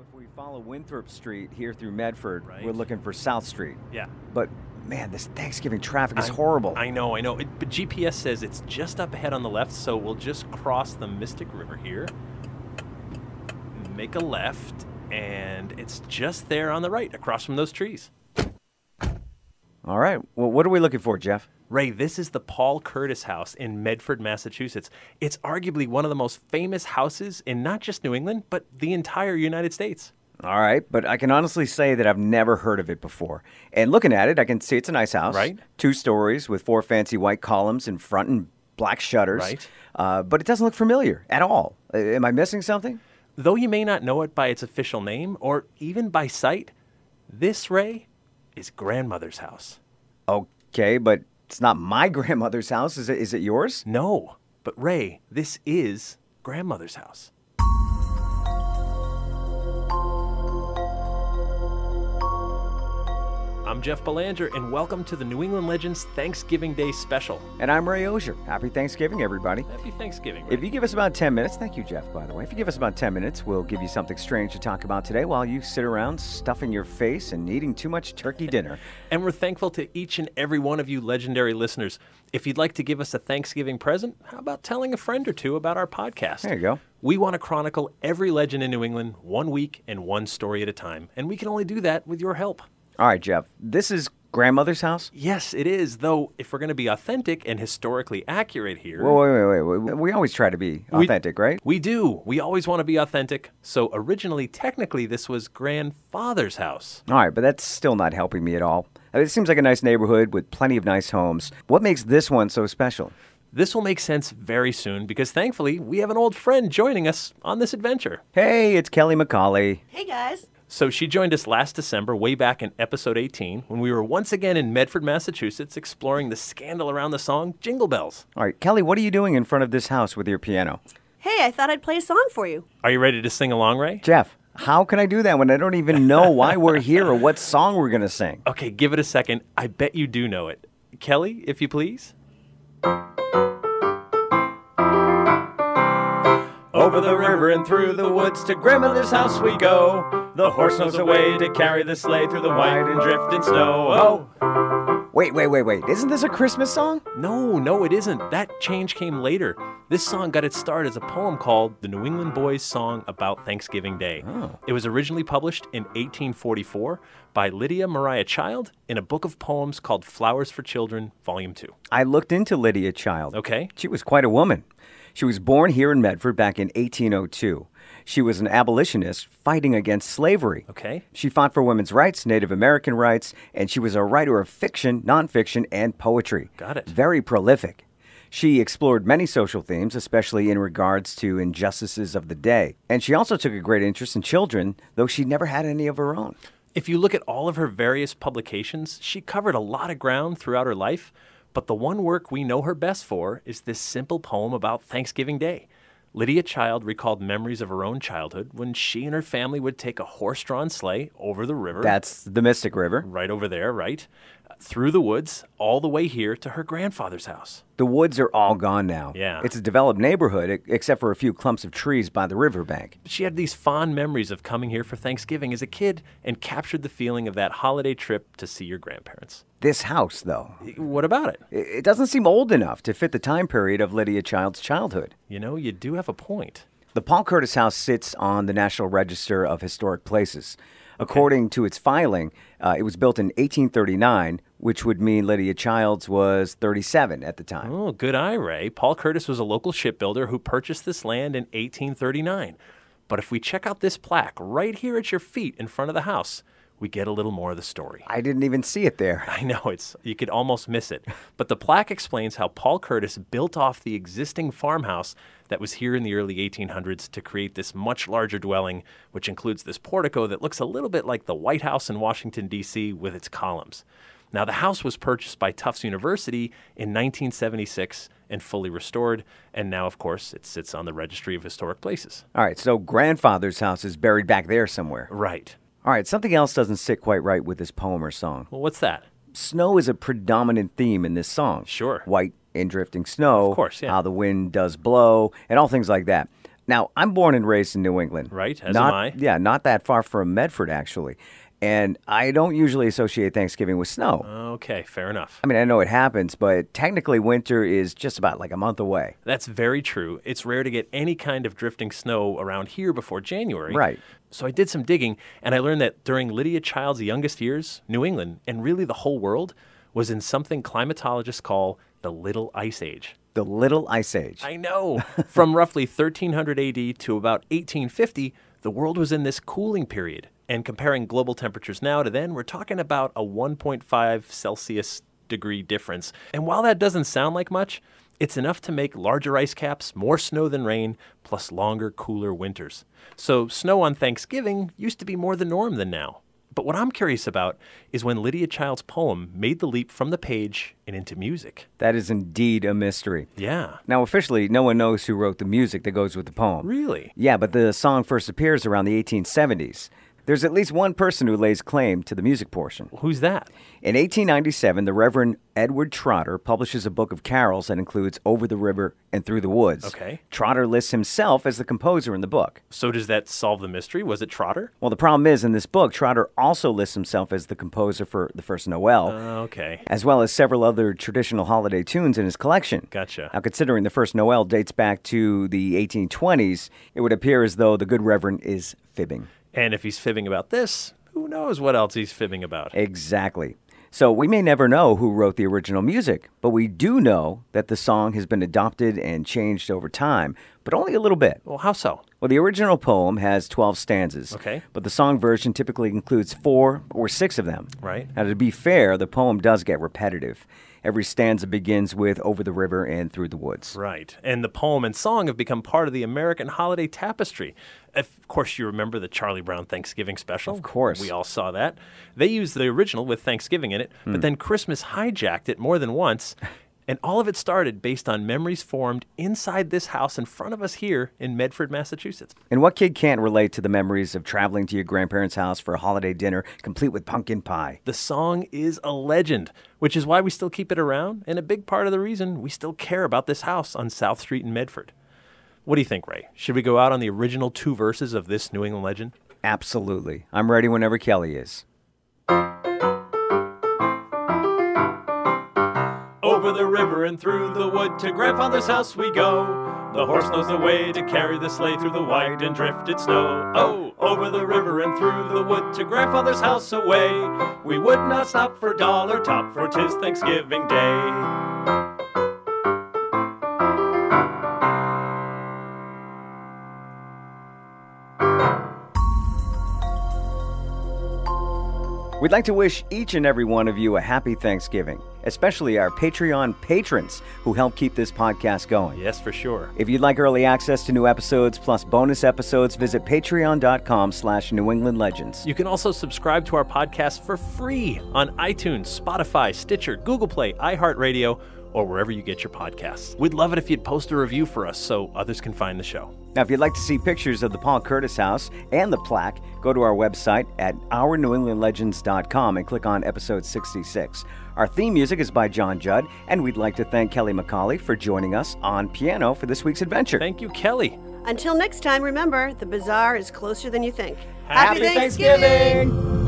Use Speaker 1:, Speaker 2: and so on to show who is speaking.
Speaker 1: If we follow Winthrop Street here through Medford,
Speaker 2: Right.
Speaker 1: we're looking for South Street.
Speaker 2: Yeah.
Speaker 1: But, man, this Thanksgiving traffic is horrible.
Speaker 2: I know. But GPS says it's just up ahead on the left, so we'll just cross the Mystic River here. Make a left, and it's just there on the right, across from those trees.
Speaker 1: All right. Well, what are we looking for, Jeff?
Speaker 2: Ray, this is the Paul Curtis House in Medford, Massachusetts. It's arguably one of the most famous houses in not just New England, but the entire United States.
Speaker 1: All right, but I can honestly say that I've never heard of it before. And looking at it, I can see it's a nice house.
Speaker 2: Right.
Speaker 1: 2 stories with 4 fancy white columns in front and black shutters.
Speaker 2: Right.
Speaker 1: But it doesn't look familiar at all. Am I missing something?
Speaker 2: Though you may not know it by its official name or even by sight, this, Ray, is grandmother's house.
Speaker 1: Okay, but it's not my grandmother's house. Is it yours?
Speaker 2: No, but Ray, this is grandmother's house. I'm Jeff Belanger, and welcome to the New England Legends Thanksgiving Day Special.
Speaker 1: And I'm Ray Auger. Happy Thanksgiving, everybody.
Speaker 2: Happy Thanksgiving, Ray.
Speaker 1: If you give us about 10 minutes, thank you, Jeff, by the way. If you give us about 10 minutes, we'll give you something strange to talk about today while you sit around stuffing your face and eating too much turkey dinner.
Speaker 2: And we're thankful to each and every one of you legendary listeners. If you'd like to give us a Thanksgiving present, how about telling a friend or two about our podcast?
Speaker 1: There you go.
Speaker 2: We want to chronicle every legend in New England, one week and one story at a time. And we can only do that with your help.
Speaker 1: All right, Jeff, this is grandmother's house?
Speaker 2: Yes, it is, though if we're going to be authentic and historically accurate here...
Speaker 1: Wait. We always try to be authentic, right?
Speaker 2: We do. We always want to be authentic. So originally, technically, this was grandfather's house.
Speaker 1: All right, but that's still not helping me at all. I mean, it seems like a nice neighborhood with plenty of nice homes. What makes this one so special?
Speaker 2: This will make sense very soon because thankfully, we have an old friend joining us on this adventure.
Speaker 1: Hey, it's Kelley McCauley.
Speaker 3: Hey, guys.
Speaker 2: So she joined us last December, way back in episode 18, when we were once again in Medford, Massachusetts, exploring the scandal around the song Jingle Bells.
Speaker 1: All right, Kelley, what are you doing in front of this house with your piano?
Speaker 3: Hey, I thought I'd play a song for you.
Speaker 2: Are you ready to sing along, Ray?
Speaker 1: Jeff, how can I do that when I don't even know why we're here or what song we're going to sing?
Speaker 2: Okay, give it a second. I bet you do know it. Kelley, if you please. Over the river and through the woods to grandmother's house we go. The horse knows a way to carry the sleigh through the white and drifting snow. Oh!
Speaker 1: Wait. Isn't this a Christmas song?
Speaker 2: No, it isn't. That change came later. This song got its start as a poem called The New England Boys' Song About Thanksgiving Day.
Speaker 1: Oh.
Speaker 2: It was originally published in 1844 by Lydia Child in a book of poems called Flowers for Children, Volume 2.
Speaker 1: I looked into Lydia Child.
Speaker 2: Okay.
Speaker 1: She was quite a woman. She was born here in Medford back in 1802. She was an abolitionist fighting against slavery.
Speaker 2: Okay.
Speaker 1: She fought for women's rights, Native American rights, and she was a writer of fiction, nonfiction, and poetry.
Speaker 2: Got it.
Speaker 1: Very prolific. She explored many social themes, especially in regards to injustices of the day. And she also took a great interest in children, though she never had any of her own.
Speaker 2: If you look at all of her various publications, she covered a lot of ground throughout her life, but the one work we know her best for is this simple poem about Thanksgiving Day. Lydia Child recalled memories of her own childhood when she and her family would take a horse-drawn sleigh over the river.
Speaker 1: That's the Mystic River.
Speaker 2: Right over there, right? Through the woods, all the way here to her grandfather's house.
Speaker 1: The woods are all gone now.
Speaker 2: Yeah.
Speaker 1: It's a developed neighborhood, except for a few clumps of trees by the riverbank.
Speaker 2: She had these fond memories of coming here for Thanksgiving as a kid and captured the feeling of that holiday trip to see your grandparents.
Speaker 1: This house, though,
Speaker 2: What about it?
Speaker 1: it doesn't seem old enough to fit the time period of Lydia Child's childhood.
Speaker 2: You know, you do have a point.
Speaker 1: The Paul Curtis House sits on the National Register of Historic Places. According to its filing, it was built in 1839, which would mean Lydia Child's was 37 at the time.
Speaker 2: Oh, good eye, Ray. Paul Curtis was a local shipbuilder who purchased this land in 1839. But if we check out this plaque right here at your feet in front of the house, we get a little more of the story.
Speaker 1: I didn't even see it there.
Speaker 2: I know, you could almost miss it. But the plaque explains how Paul Curtis built off the existing farmhouse that was here in the early 1800s to create this much larger dwelling, which includes this portico that looks a little bit like the White House in Washington, D.C. with its columns. Now, the house was purchased by Tufts University in 1976 and fully restored, and now, of course, it sits on the Registry of Historic Places.
Speaker 1: All right, so grandfather's house is buried back there somewhere.
Speaker 2: Right.
Speaker 1: All right, something else doesn't sit quite right with this poem or song.
Speaker 2: Well, what's that?
Speaker 1: Snow is a predominant theme in this song.
Speaker 2: Sure.
Speaker 1: White and drifting snow.
Speaker 2: Of course, yeah.
Speaker 1: How the wind does blow, and all things like that. Now, I'm born and raised in New England.
Speaker 2: Right, as am I.
Speaker 1: Yeah, not that far from Medford, actually. And I don't usually associate Thanksgiving with snow.
Speaker 2: Okay, fair enough.
Speaker 1: I mean, I know it happens, but technically winter is just about like a month away.
Speaker 2: That's very true. It's rare to get any kind of drifting snow around here before January.
Speaker 1: Right.
Speaker 2: So I did some digging, and I learned that during Lydia Child's youngest years, New England, and really the whole world, was in something climatologists call the Little Ice Age.
Speaker 1: The Little Ice Age.
Speaker 2: I know. From roughly 1300 AD to about 1850, the world was in this cooling period. And comparing global temperatures now to then, we're talking about a 1.5 Celsius degree difference. And while that doesn't sound like much, it's enough to make larger ice caps, more snow than rain, plus longer, cooler winters. So snow on Thanksgiving used to be more the norm than now. But what I'm curious about is when Lydia Child's poem made the leap from the page and into music.
Speaker 1: That is indeed a mystery.
Speaker 2: Yeah.
Speaker 1: Now, officially, no one knows who wrote the music that goes with the poem.
Speaker 2: Really?
Speaker 1: Yeah, but the song first appears around the 1870s. There's at least one person who lays claim to the music portion.
Speaker 2: Who's that?
Speaker 1: In 1897, the Reverend Edward Trotter publishes a book of carols that includes Over the River and Through the Woods.
Speaker 2: Okay.
Speaker 1: Trotter lists himself as the composer in the book.
Speaker 2: So does that solve the mystery? Was it Trotter?
Speaker 1: Well, the problem is, in this book, Trotter also lists himself as the composer for the first Noel,
Speaker 2: Okay.
Speaker 1: as well as several other traditional holiday tunes in his collection.
Speaker 2: Gotcha.
Speaker 1: Now, considering the first Noel dates back to the 1820s, it would appear as though the good Reverend is fibbing.
Speaker 2: And if he's fibbing about this, who knows what else he's fibbing about?
Speaker 1: Exactly. So we may never know who wrote the original music, but we do know that the song has been adopted and changed over time, but only a little bit.
Speaker 2: Well, how so?
Speaker 1: Well, the original poem has 12 stanzas,
Speaker 2: Okay.
Speaker 1: but the song version typically includes 4 or 6 of them.
Speaker 2: Right.
Speaker 1: Now, to be fair, the poem does get repetitive. Every stanza begins with Over the River and Through the Woods.
Speaker 2: Right. And the poem and song have become part of the American holiday tapestry. Of course, you remember the Charlie Brown Thanksgiving special.
Speaker 1: Of course.
Speaker 2: We all saw that. They used the original with Thanksgiving in it, but then Christmas hijacked it more than once. And all of it started based on memories formed inside this house in front of us here in Medford, Massachusetts.
Speaker 1: And what kid can't relate to the memories of traveling to your grandparents' house for a holiday dinner complete with pumpkin pie?
Speaker 2: The song is a legend, which is why we still keep it around, and a big part of the reason we still care about this house on South Street in Medford. What do you think, Ray? Should we go out on the original 2 verses of this New England legend?
Speaker 1: Absolutely. I'm ready whenever Kelley is.
Speaker 2: Over the river and through the wood to grandfather's house we go. The horse knows the way to carry the sleigh through the white and drifted snow. Oh, over the river and through the wood to grandfather's house away. We would not stop for dollar top, for 'tis Thanksgiving Day.
Speaker 1: We'd like to wish each and every one of you a happy Thanksgiving, especially our Patreon patrons who help keep this podcast going.
Speaker 2: Yes, for sure.
Speaker 1: If you'd like early access to new episodes plus bonus episodes, visit patreon.com/New England Legends.
Speaker 2: You can also subscribe to our podcast for free on iTunes, Spotify, Stitcher, Google Play, iHeartRadio, or wherever you get your podcasts. We'd love it if you'd post a review for us so others can find the show.
Speaker 1: Now, if you'd like to see pictures of the Paul Curtis house and the plaque, go to our website at ournewenglandlegends.com and click on episode 66. Our theme music is by John Judd, and we'd like to thank Kelley McCauley for joining us on piano for this week's adventure.
Speaker 2: Thank you, Kelley.
Speaker 3: Until next time, remember, the bazaar is closer than you think.
Speaker 1: Happy Thanksgiving!